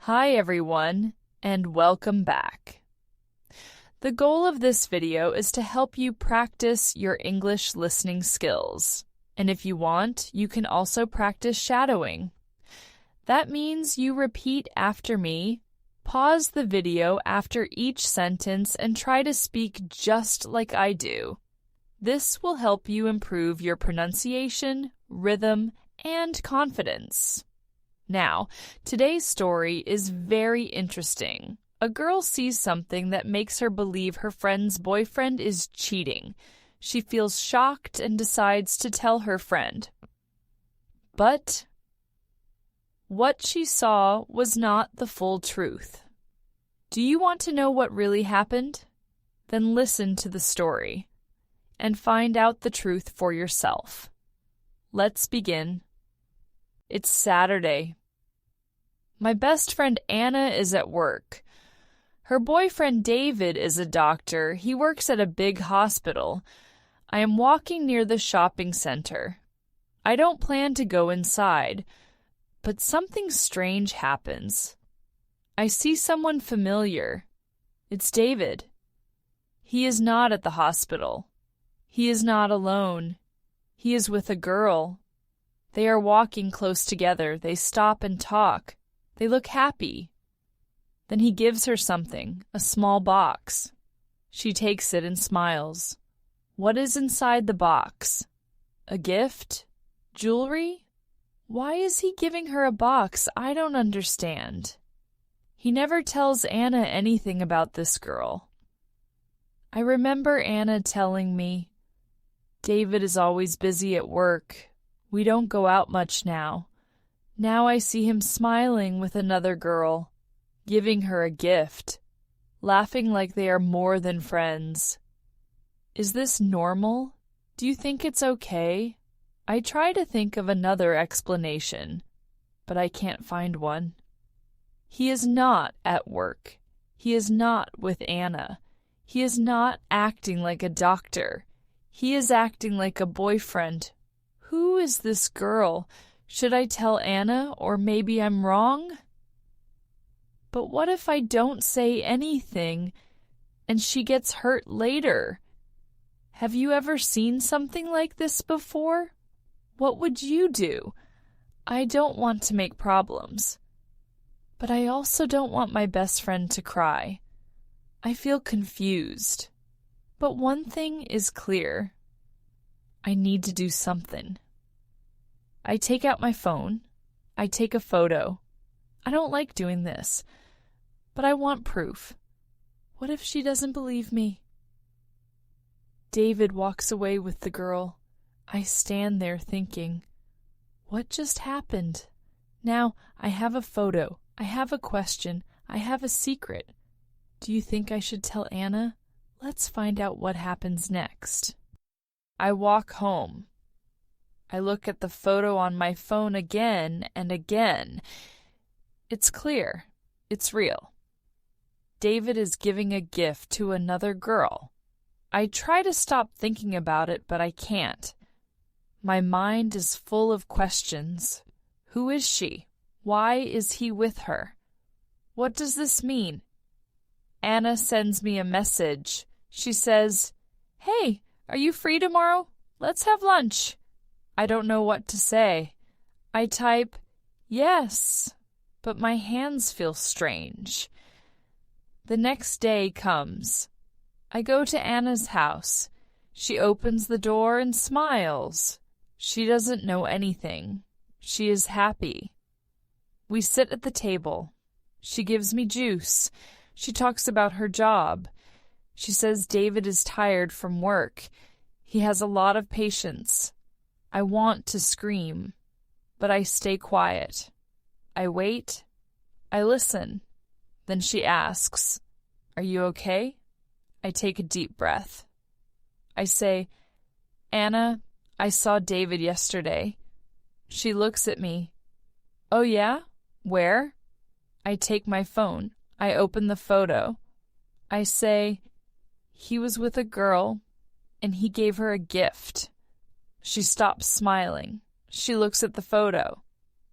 Hi everyone, and welcome back. The goal of this video is to help you practice your English listening skills. And if you want, you can also practice shadowing. That means you repeat after me, pause the video after each sentence, and try to speak just like I do. This will help you improve your pronunciation, rhythm, and confidence. Now, today's story is very interesting. A girl sees something that makes her believe her friend's boyfriend is cheating. She feels shocked and decides to tell her friend. But what she saw was not the full truth. Do you want to know what really happened? Then listen to the story and find out the truth for yourself. Let's begin. It's Saturday. My best friend Anna is at work. Her boyfriend David is a doctor. He works at a big hospital. I am walking near the shopping center. I don't plan to go inside, but something strange happens. I see someone familiar. It's David. He is not at the hospital. He is not alone. He is with a girl. They are walking close together. They stop and talk. They look happy. Then he gives her something, a small box. She takes it and smiles. What is inside the box? A gift? Jewelry? Why is he giving her a box? I don't understand. He never tells Anna anything about this girl. I remember Anna telling me, David is always busy at work. We don't go out much now. Now I see him smiling with another girl, giving her a gift, laughing like they are more than friends. Is this normal? Do you think it's okay? I try to think of another explanation, but I can't find one. He is not at work. He is not with Anna. He is not acting like a doctor. He is acting like a boyfriend. Who is this girl? Should I tell Anna, or maybe I'm wrong? But what if I don't say anything and she gets hurt later? Have you ever seen something like this before? What would you do? I don't want to make problems, but I also don't want my best friend to cry. I feel confused, but one thing is clear. I need to do something. I take out my phone. I take a photo. I don't like doing this, but I want proof. What if she doesn't believe me? David walks away with the girl. I stand there thinking, what just happened? Now I have a photo. I have a question. I have a secret. Do you think I should tell Anna? Let's find out what happens next. I walk home. I look at the photo on my phone again and again. It's clear. It's real. David is giving a gift to another girl. I try to stop thinking about it, but I can't. My mind is full of questions. Who is she? Why is he with her? What does this mean? Anna sends me a message. She says, "Hey, are you free tomorrow? Let's have lunch." I don't know what to say. I type, "Yes," but my hands feel strange. The next day comes. I go to Anna's house. She opens the door and smiles. She doesn't know anything. She is happy. We sit at the table. She gives me juice. She talks about her job. She says David is tired from work. He has a lot of patience. I want to scream, but I stay quiet. I wait. I listen. Then she asks, "Are you okay?" I take a deep breath. I say, "Anna, I saw David yesterday." She looks at me. "Oh yeah? Where?" I take my phone. I open the photo. I say, "He was with a girl, and he gave her a gift." She stops smiling. She looks at the photo.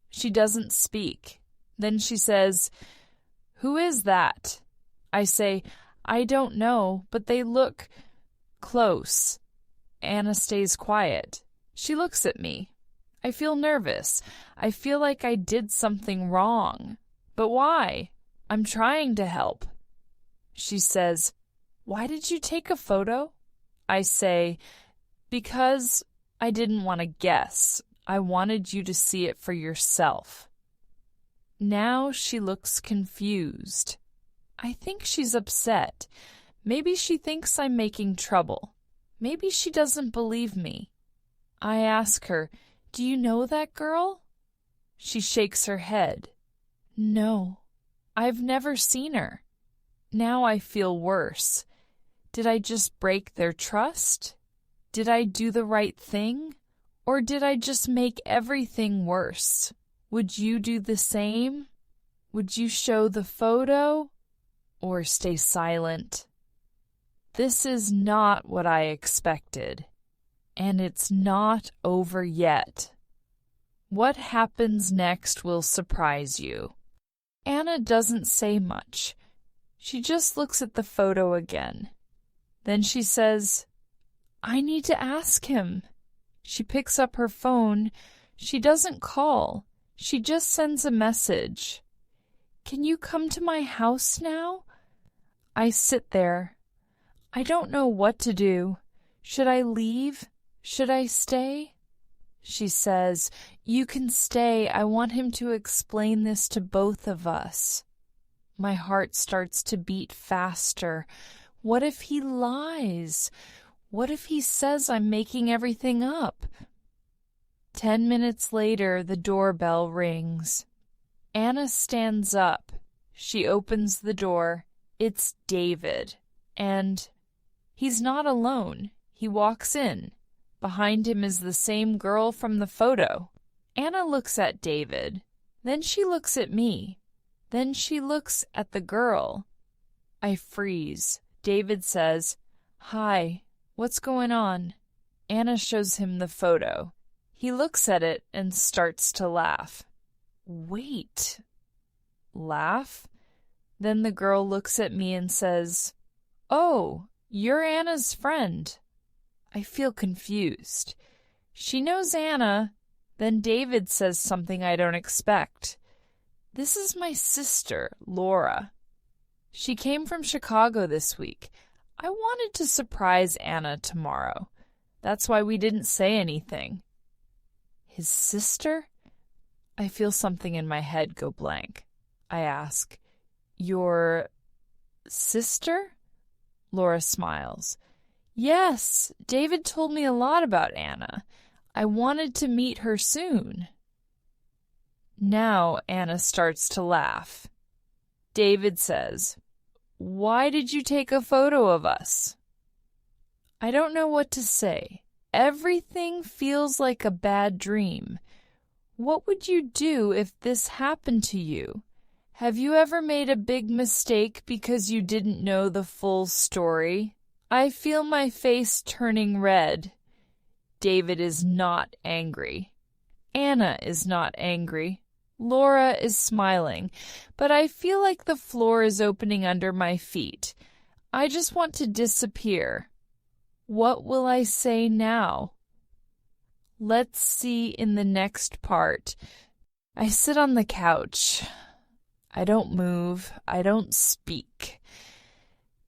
She doesn't speak. Then she says, "Who is that?" I say, "I don't know, but they look close." Anna stays quiet. She looks at me. I feel nervous. I feel like I did something wrong. But why? I'm trying to help. She says, "Why did you take a photo?" I say, "Because I didn't want to guess. I wanted you to see it for yourself." Now she looks confused. I think she's upset. Maybe she thinks I'm making trouble. Maybe she doesn't believe me. I ask her, "Do you know that girl?" She shakes her head. "No, I've never seen her." Now I feel worse. Did I just break their trust? Did I do the right thing? Or did I just make everything worse? Would you do the same? Would you show the photo? Or stay silent? This is not what I expected. And it's not over yet. What happens next will surprise you. Anna doesn't say much. She just looks at the photo again. Then she says, "I need to ask him." She picks up her phone. She doesn't call. She just sends a message. "Can you come to my house now?" I sit there. I don't know what to do. Should I leave? Should I stay? She says, "You can stay. I want him to explain this to both of us." My heart starts to beat faster. What if he lies? What if he says I'm making everything up? 10 minutes later, the doorbell rings. Anna stands up. She opens the door. It's David. And he's not alone. He walks in. Behind him is the same girl from the photo. Anna looks at David. Then she looks at me. Then she looks at the girl. I freeze. David says, "Hi, what's going on?" Anna shows him the photo. He looks at it and starts to laugh. Wait. Laugh? Then the girl looks at me and says, "Oh, you're Anna's friend." I feel confused. She knows Anna. Then David says something I don't expect. "This is my sister, Laura. She came from Chicago this week. I wanted to surprise Anna tomorrow. That's why we didn't say anything." His sister? I feel something in my head go blank. I ask, "Your sister?" Laura smiles. "Yes, David told me a lot about Anna. I wanted to meet her soon." Now Anna starts to laugh. David says, "Why did you take a photo of us?" I don't know what to say. Everything feels like a bad dream. What would you do if this happened to you? Have you ever made a big mistake because you didn't know the full story? I feel my face turning red. David is not angry. Anna is not angry. Laura is smiling, but I feel like the floor is opening under my feet. I just want to disappear. What will I say now? Let's see in the next part. I sit on the couch. I don't move. I don't speak.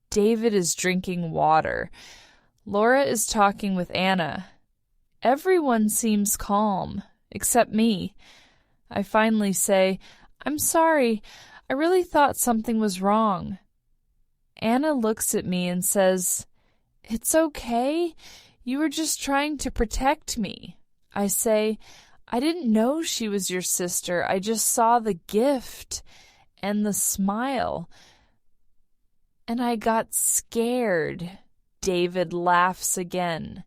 David is drinking water. Laura is talking with Anna. Everyone seems calm, except me. I finally say, "I'm sorry. I really thought something was wrong." Anna looks at me and says, "It's okay. You were just trying to protect me." I say, "I didn't know she was your sister. I just saw the gift and the smile. And I got scared." David laughs again.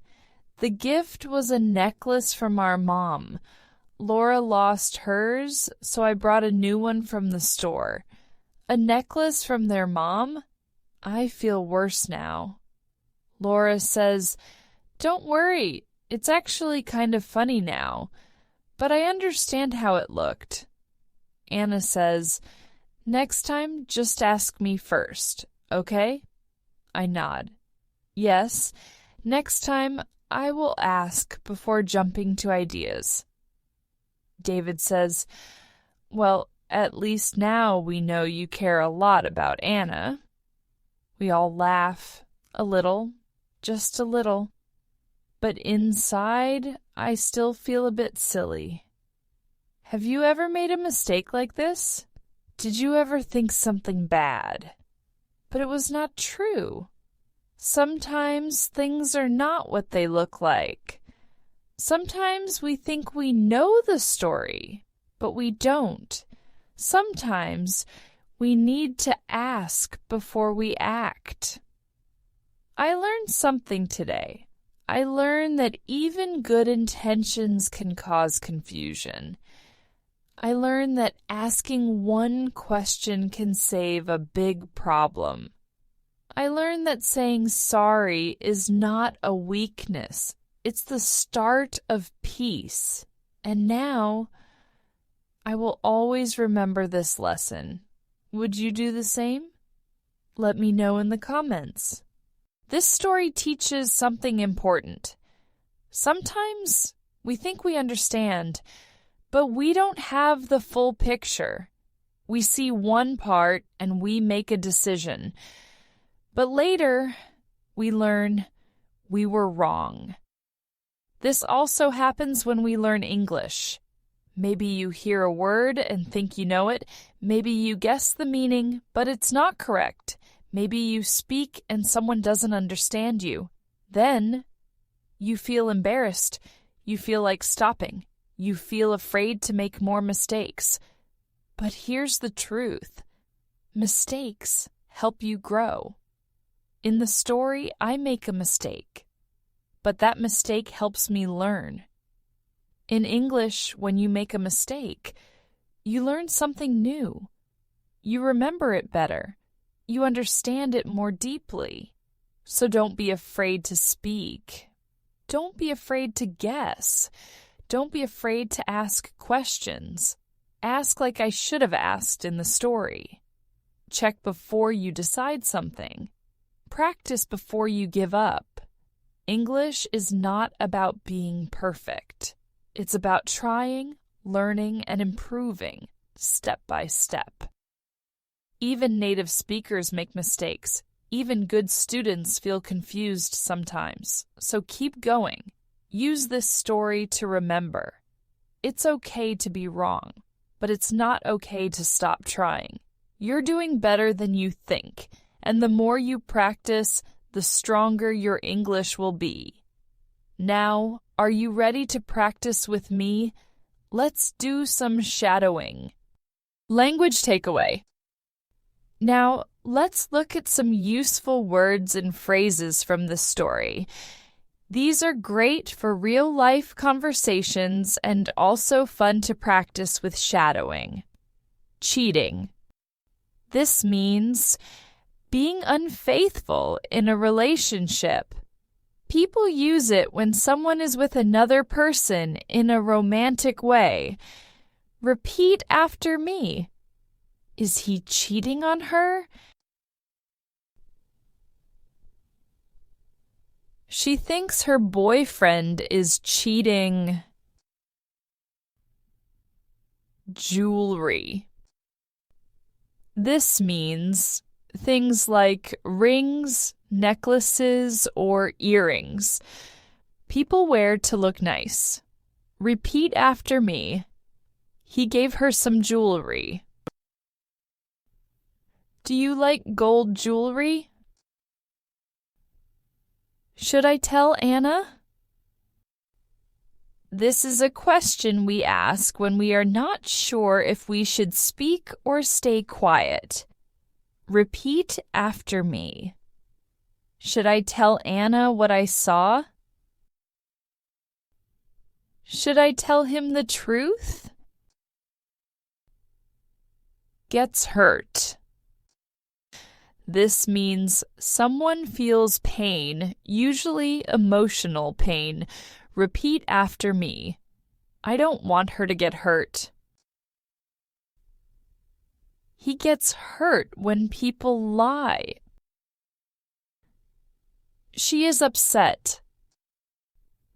"The gift was a necklace from our mom. Laura lost hers, so I brought a new one from the store. A necklace from their mom? I feel worse now." Laura says, "Don't worry. It's actually kind of funny now. But I understand how it looked." Anna says, Next time, just ask me first, okay? I nod. Yes, next time I will ask before jumping to ideas. David says, well, at least now we know you care a lot about Anna. We all laugh, a little, just a little. But inside, I still feel a bit silly. Have you ever made a mistake like this? Did you ever think something bad? But it was not true. Sometimes things are not what they look like. Sometimes we think we know the story, but we don't. Sometimes we need to ask before we act. I learned something today. I learned that even good intentions can cause confusion. I learned that asking one question can save a big problem. I learned that saying sorry is not a weakness. It's the start of peace. And now, I will always remember this lesson. Would you do the same? Let me know in the comments. This story teaches something important. Sometimes we think we understand, but we don't have the full picture. We see one part and we make a decision. But later, we learn we were wrong. This also happens when we learn English. Maybe you hear a word and think you know it. Maybe you guess the meaning, but it's not correct. Maybe you speak and someone doesn't understand you. Then you feel embarrassed. You feel like stopping. You feel afraid to make more mistakes. But here's the truth. Mistakes help you grow. In the story, I make a mistake, but that mistake helps me learn. In English, when you make a mistake, you learn something new. You remember it better. You understand it more deeply. So don't be afraid to speak. Don't be afraid to guess. Don't be afraid to ask questions. Ask like I should have asked in the story. Check before you decide something. Practice before you give up. English is not about being perfect. It's about trying, learning, and improving, step by step. Even native speakers make mistakes. Even good students feel confused sometimes. So keep going. Use this story to remember. It's okay to be wrong, but it's not okay to stop trying. You're doing better than you think, and the more you practice, the stronger your English will be. Now, are you ready to practice with me? Let's do some shadowing. Language takeaway. Now, let's look at some useful words and phrases from this story. These are great for real-life conversations and also fun to practice with shadowing. Cheating. This means being unfaithful in a relationship. People use it when someone is with another person in a romantic way. Repeat after me. Is he cheating on her? She thinks her boyfriend is cheating. Jewelry. This means things like rings, necklaces, or earrings. People wear to look nice. Repeat after me. He gave her some jewelry. Do you like gold jewelry? Should I tell Anna? This is a question we ask when we are not sure if we should speak or stay quiet. Repeat after me. Should I tell Anna what I saw? Should I tell him the truth? Gets hurt. This means someone feels pain, usually emotional pain. Repeat after me. I don't want her to get hurt. He gets hurt when people lie. She is upset.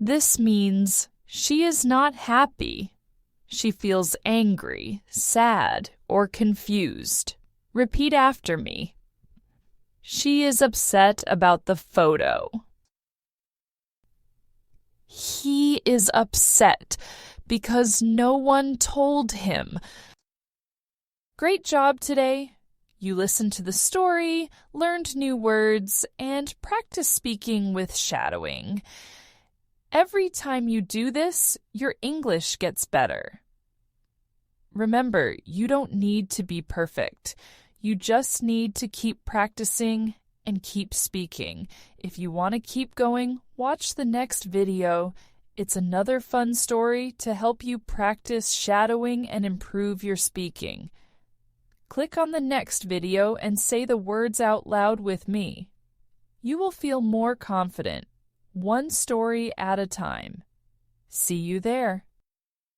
This means she is not happy. She feels angry, sad, or confused. Repeat after me. She is upset about the photo. He is upset because no one told him. Great job today. You listened to the story, learned new words, and practiced speaking with shadowing. Every time you do this, your English gets better. Remember, you don't need to be perfect. You just need to keep practicing and keep speaking. If you want to keep going, watch the next video. It's another fun story to help you practice shadowing and improve your speaking. Click on the next video and say the words out loud with me. You will feel more confident, one story at a time. See you there.